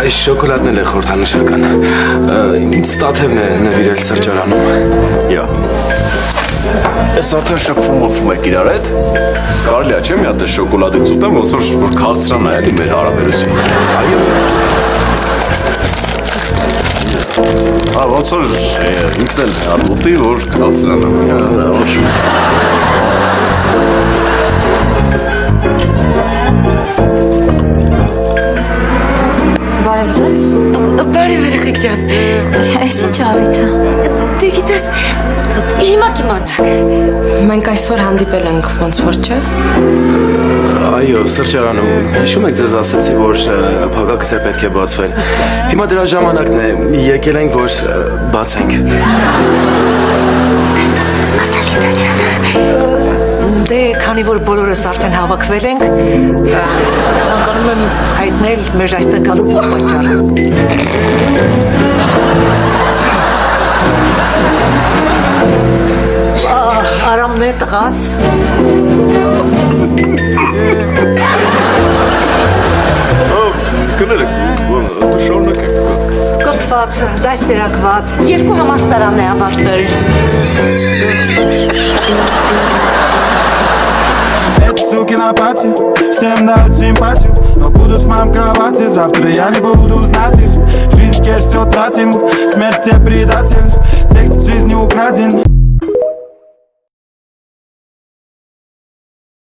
Այս շոկոլադն էլ է խորհրդանշական։ Ինձ Տաթևն է նվիրել սրճարանում։ Յա։ Այս արդեն շփվում եք իրար հետ։ Կարելի է չէ՞ մի հատ շոկոլադից ուտեմ, ոնց որ քաղցրան է էլի մեր հարաբերությունը։ Այո։ Ոնց որ ինքն էլ ուտի, որ քաղցրան է։ Բարև ձեզ։ Բարև երեխեք ջան։ Այս ինչ առիթ է։ Դե գիտես, հիմա կիմանաք։ Մենք այսօր հանդիպել ենք, ոնց որ չէ։ Այո, սրճարանում։ Հիշում եք ձեզ ասացի, որ փակագծեր պետք է բացվեն։ Հիմա դրա ժամանակն է, եկել ենք, որ բացենք։ Ասալիթա ջան։ Դե քանի որ բոլորս արդեն հավաքվել ենք, ցանկանում եմ հայտնել մեր այստեղ գալու պատճառը։ Արամն է տղաս։ Կներեք, դու շարունակեք։ Կրթված, դասերակված, 2 համալսարան է ավարտել։ Суки на пати, всем дают симпатию. Но будут в моем кровати, завтра я не буду знать их. Жизнь кеш все тратим, смерть тебе предатель. Текст жизни украден.